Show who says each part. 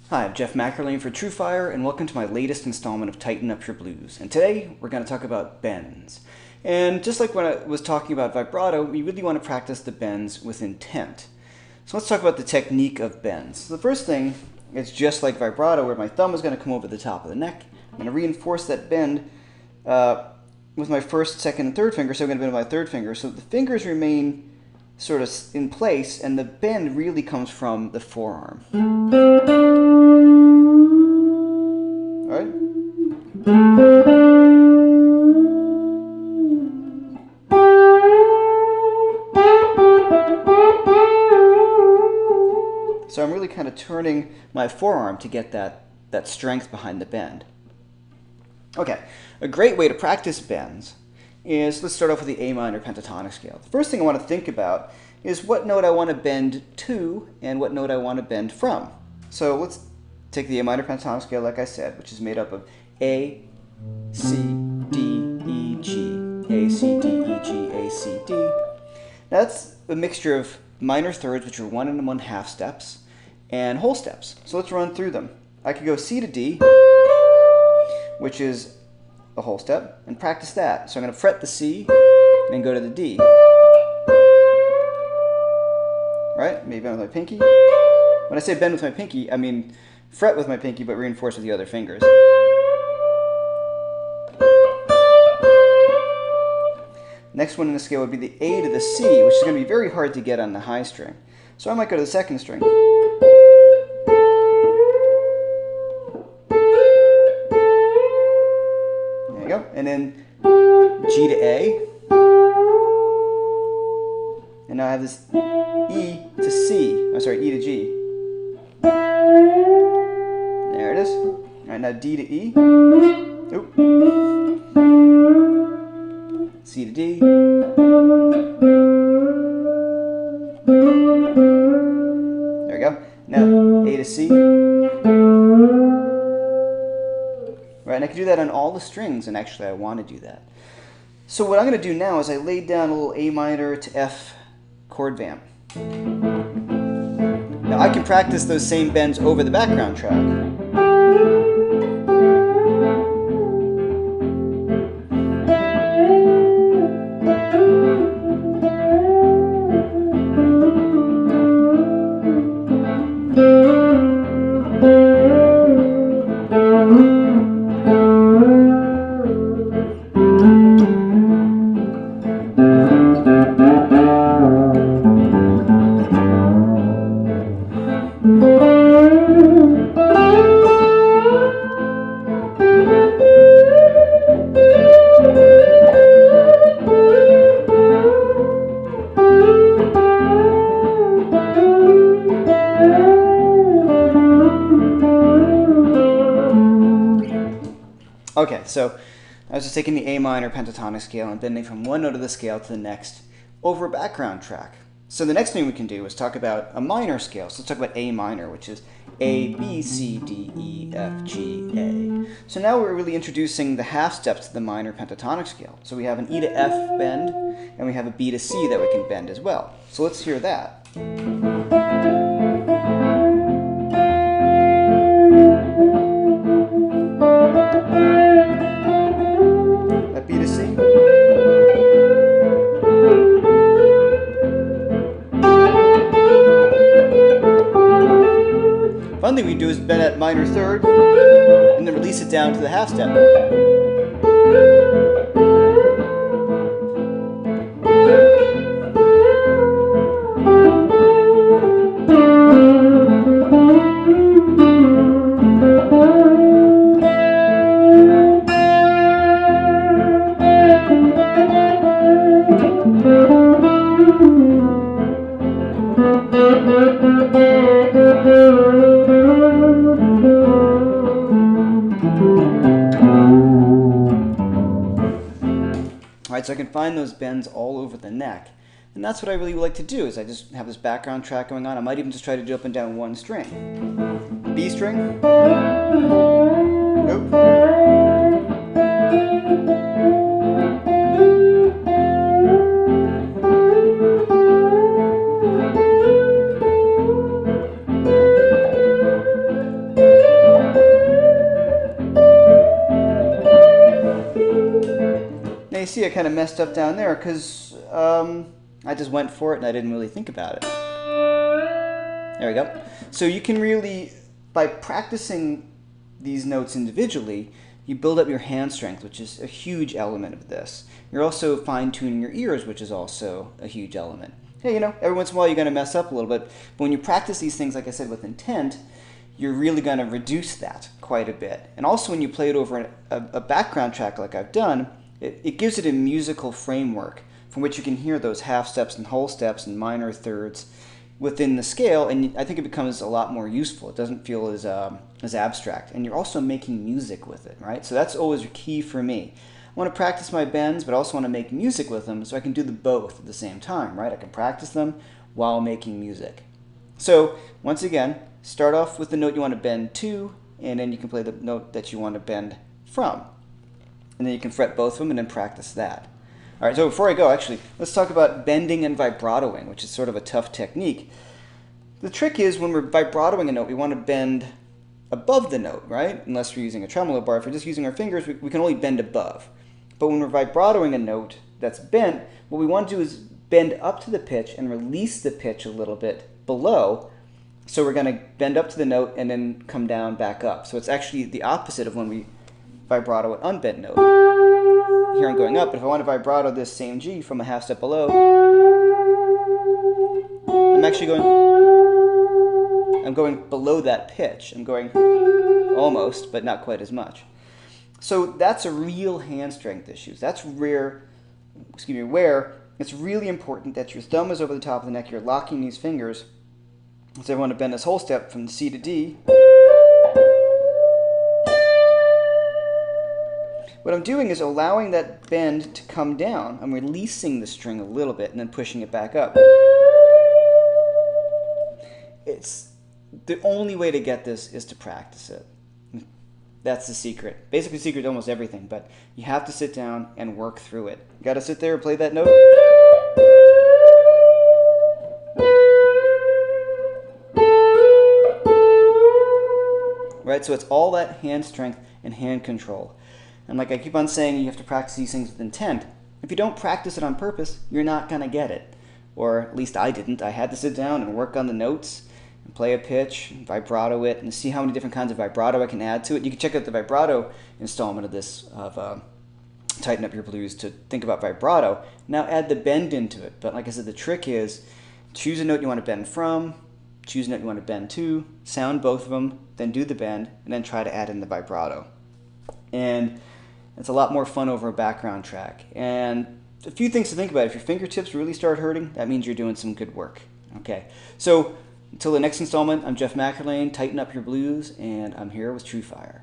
Speaker 1: Hi, I'm Jeff McErlain for TrueFire, and welcome to my latest installment of Tighten Up Your Blues. And today, we're going to talk about bends. And just like when I was talking about vibrato, we really want to practice the bends with intent. So let's talk about the technique of bends. So the first thing is just like vibrato, where my thumb is going to come over the top of the neck. I'm going to reinforce that bend with my first, second, and third finger, so I'm going to bend with my third finger, so the fingers remain sort of in place, and the bend really comes from the forearm. All right? So I'm really kind of turning my forearm to get that strength behind the bend. Okay, a great way to practice bends is, let's start off with the A minor pentatonic scale. The first thing I want to think about is what note I want to bend to and what note I want to bend from. So let's take the A minor pentatonic scale, like I said, which is made up of A, C, D, E, G, A, C, D, E, G, A, C, D. Now that's a mixture of minor thirds, which are 1 and 1/2 steps, and whole steps. So let's run through them. I could go C to D, which is a whole step, and practice that. So I'm going to fret the C and then go to the D. Right? Maybe bend with my pinky. When I say bend with my pinky, I mean fret with my pinky, but reinforce with the other fingers. Next one in the scale would be the A to the C, which is going to be very hard to get on the high string. So I might go to the second string. There you go. And then G to A. And now I have this E to C. Oh, sorry, E to G. There it is. All right, now D to E. Oop. C to D. There we go. Now A to C. Right, and I can do that on all the strings, and actually I want to do that. So what I'm going to do now is I laid down a little A minor to F chord vamp. Now I can practice those same bends over the background track. Okay, so I was just taking the A minor pentatonic scale and bending from one note of the scale to the next over a background track. So the next thing we can do is talk about a minor scale. So let's talk about A minor, which is A, B, C, D, E, F, G, A. So now we're really introducing the half steps to the minor pentatonic scale. So we have an E to F bend, and we have a B to C that we can bend as well. So let's hear that. That B to C. One thing we do is bend that minor third and then release it down to the half step. Alright, so I can find those bends all over the neck. And that's what I really like to do, is I just have this background track going on. I might even just try to do up and down one string. B string. Nope. I kind of messed up down there because I just went for it and I didn't really think about it. There we go. So you can really, by practicing these notes individually, you build up your hand strength, which is a huge element of this. You're also fine-tuning your ears, which is also a huge element. Hey, you know, every once in a while you're going to mess up a little bit, but when you practice these things, like I said, with intent, you're really going to reduce that quite a bit. And also when you play it over a background track like I've done, it gives it a musical framework from which you can hear those half steps and whole steps and minor thirds within the scale, and I think it becomes a lot more useful. It doesn't feel as abstract, and you're also making music with it, right? So that's always a key for me. I want to practice my bends, but I also want to make music with them, so I can do the both at the same time, right? I can practice them while making music. So once again, start off with the note you want to bend to, and then you can play the note that you want to bend from. And then you can fret both of them and then practice that. All right, so before I go, actually, let's talk about bending and vibratoing, which is sort of a tough technique. The trick is when we're vibratoing a note, we want to bend above the note, right? Unless we're using a tremolo bar. If we're just using our fingers, we can only bend above. But when we're vibratoing a note that's bent, what we want to do is bend up to the pitch and release the pitch a little bit below. So we're going to bend up to the note and then come down back up. So it's actually the opposite of when we vibrato an unbent note. Here I'm going up, but if I want to vibrato this same G from a half step below, I'm going below that pitch. I'm going almost, but not quite as much. So that's a real hand strength issue. That's where it's really important that your thumb is over the top of the neck, you're locking these fingers. So I want to bend this whole step from C to D. What I'm doing is allowing that bend to come down. I'm releasing the string a little bit and then pushing it back up. It's the only way to get this is to practice it. That's the secret. Basically, the secret to almost everything, but you have to sit down and work through it. You got to sit there and play that note. Right, so it's all that hand strength and hand control. And like I keep on saying, you have to practice these things with intent. If you don't practice it on purpose, you're not going to get it. Or at least I didn't. I had to sit down and work on the notes and play a pitch, and vibrato it, and see how many different kinds of vibrato I can add to it. You can check out the vibrato installment of this, of Tighten Up Your Blues, to think about vibrato. Now add the bend into it. But like I said, the trick is choose a note you want to bend from, choose a note you want to bend to, sound both of them, then do the bend, and then try to add in the vibrato. And it's a lot more fun over a background track. And a few things to think about. If your fingertips really start hurting, that means you're doing some good work. Okay, so until the next installment, I'm Jeff McErlain, Tighten Up Your Blues, and I'm here with TrueFire.